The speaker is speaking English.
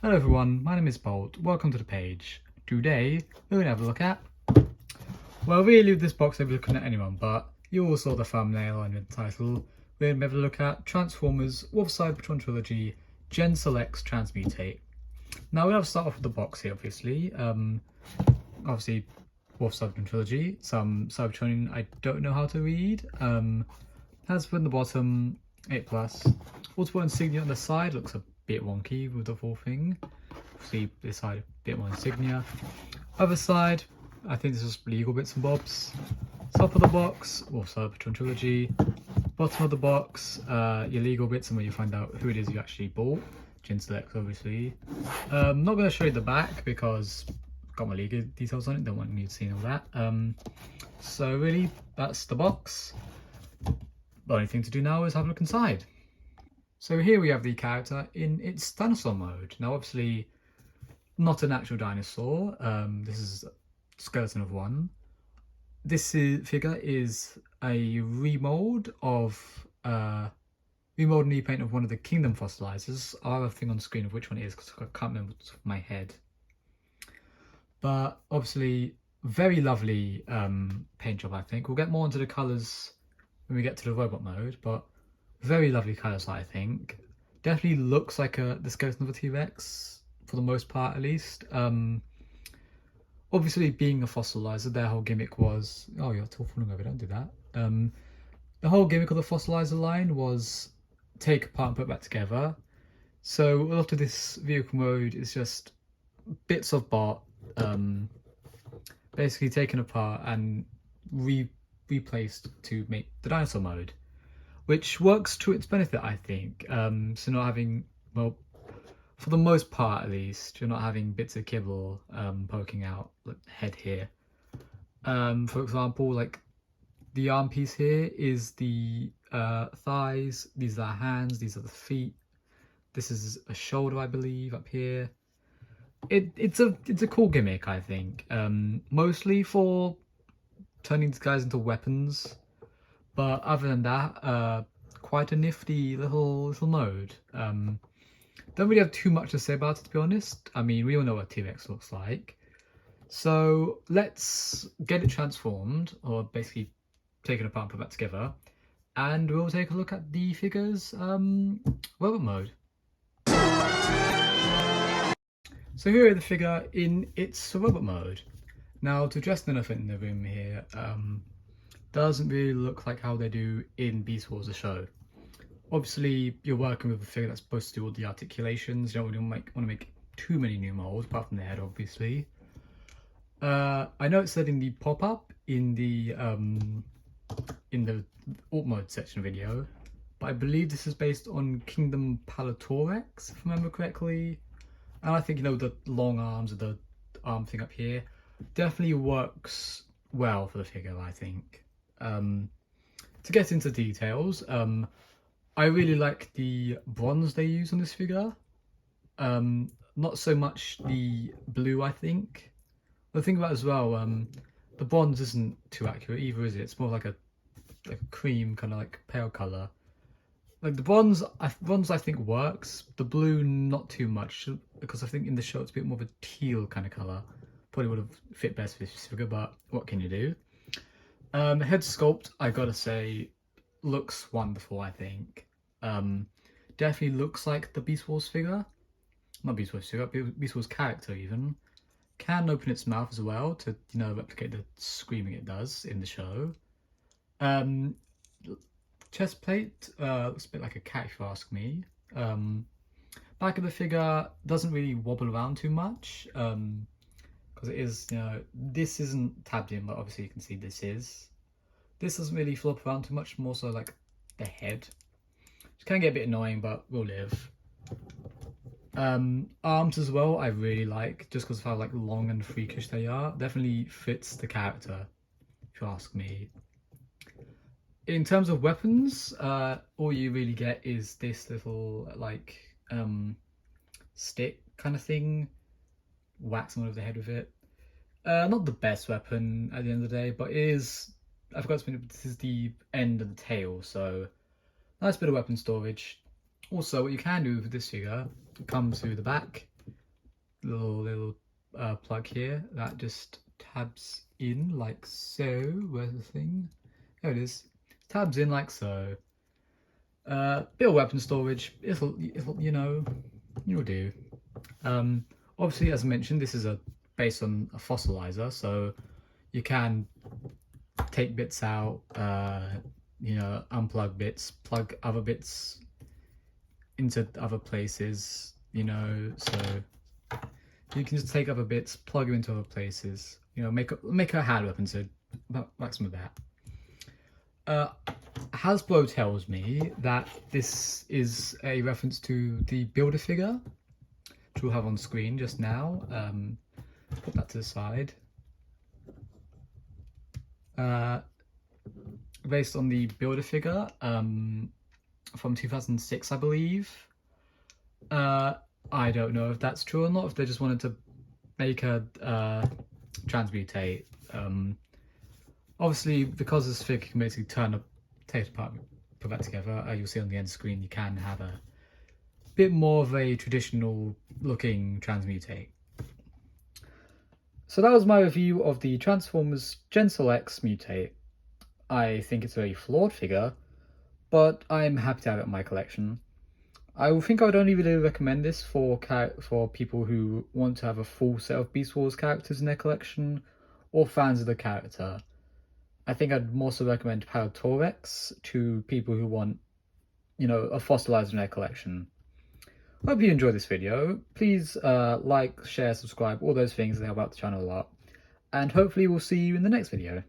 Hello everyone, my name is Bolt. Welcome to the page. Today we're going to have a look at, well, really this box I'll be looking at anyone, but you all saw the thumbnail and the title. We're going to have a look at Transformers WFC Trilogy Transmutate. Now we'll have to start off with the box here, obviously. Obviously WFC Trilogy, some Cybertronian I don't know how to read. Has put in the bottom 8+. Also insignia on the side, looks a bit wonky with the whole thing. See this side a bit more insignia. Other side, I think this is legal bits and bobs. Top of the box, also Cybertron Trilogy. Bottom of the box, your legal bits and where you find out who it is you actually bought. Select, obviously. I'm not going to show you the back because I've got my legal details on it, don't want you to see all that. So really, that's the box. The only thing to do now is have a look inside. So here we have the character in its dinosaur mode. Now obviously not an actual dinosaur, this is a skeleton of one. This figure is a remold of remold and repaint of one of the Kingdom fossilizers. I'll have a thing on screen of which one it is because I can't remember off my head. But obviously very lovely paint job, I think. We'll get more into the colours when we get to the robot mode, but very lovely colours, I think. Definitely looks like the skeleton of a T-Rex, for the most part at least. Obviously being a fossilizer, their whole gimmick was... Oh, you're still falling over, don't do that. The whole gimmick of the fossilizer line was take apart and put back together. So a lot of this vehicle mode is just bits of bot, basically taken apart and replaced to make the dinosaur mode, which works to its benefit, I think. So not having, well, for the most part at least, you're not having bits of kibble poking out, like the head here. For example, like the arm piece here is the thighs, these are hands, these are the feet. This is a shoulder, I believe, up here. It's a cool gimmick, I think. Mostly for turning these guys into weapons. But other than that, quite a nifty little mode. Don't really have too much to say about it, to be honest. I mean, we all know what T-Rex looks like. So let's get it transformed, or basically taken apart and put back together. And we'll take a look at the figure's robot mode. So here is the figure in its robot mode. Now, to address the elephant in the room here, doesn't really look like how they do in Beast Wars the show. Obviously, you're working with a figure that's supposed to do all the articulations. You don't really want to make too many new molds, apart from the head, obviously. I know it said in the pop-up in the alt mode section video, but I believe this is based on Kingdom Palatorex, if I remember correctly. And I think, you know, the long arms of the arm thing up here definitely works well for the figure, I think. To get into details, I really like the bronze they use on this figure. Not so much the blue, I think. The thing about it as well, the bronze isn't too accurate either, is it? It's more like a cream, kind of like pale colour. Like the bronze I think works. The blue not too much, because I think in the show it's a bit more of a teal kind of colour. Probably would have fit best for this figure, but what can you do? Head sculpt, I gotta say, looks wonderful, I think. Definitely looks like the Beast Wars figure. Not Beast Wars figure, Beast Wars character even. Can open its mouth as well to, you know, replicate the screaming it does in the show. Chest plate looks a bit like a cat if you ask me. Back of the figure doesn't really wobble around too much. Because it is, you know, this isn't tabbed in, but obviously you can see this is. This doesn't really flop around too much, more so like the head. Which can get a bit annoying, but we'll live. Arms as well, I really like, just because of how like long and freakish they are. Definitely fits the character, if you ask me. In terms of weapons, all you really get is this little like stick kind of thing. Whack someone over the head with it. Not the best weapon at the end of the day, but it is, I forgot to mention, this is the end of the tail, so nice bit of weapon storage. Also, what you can do with this figure, it comes through the back. little plug here that just tabs in like so. Where's the thing? There it is. Tabs in like so. Bit of weapon storage. It'll you'll do. Obviously, as I mentioned, this is based on a fossilizer, so you can take bits out, unplug bits, plug other bits into other places, so you can just take other bits, plug them into other places, make a hand weapon, so maximum of that. Hasbro tells me that this is a reference to the Builder figure, which we'll have on screen just now. Put that to the side. Based on the Builder figure from 2006, I believe. I don't know if that's true or not, if they just wanted to make a transmutate. Obviously, because this figure can basically take it apart, put that together, you'll see on the end screen you can have a bit more of a traditional looking transmutate. So that was my review of the Transformers Gensel X Mutate. I think it's a very flawed figure, but I'm happy to have it in my collection. I think I would only really recommend this for people who want to have a full set of Beast Wars characters in their collection, or fans of the character. I think I'd more so recommend Paratorex to people who want, a fossilizer in their collection. Hope you enjoyed this video. Please like, share, subscribe, all those things that help out the channel a lot. And hopefully we'll see you in the next video.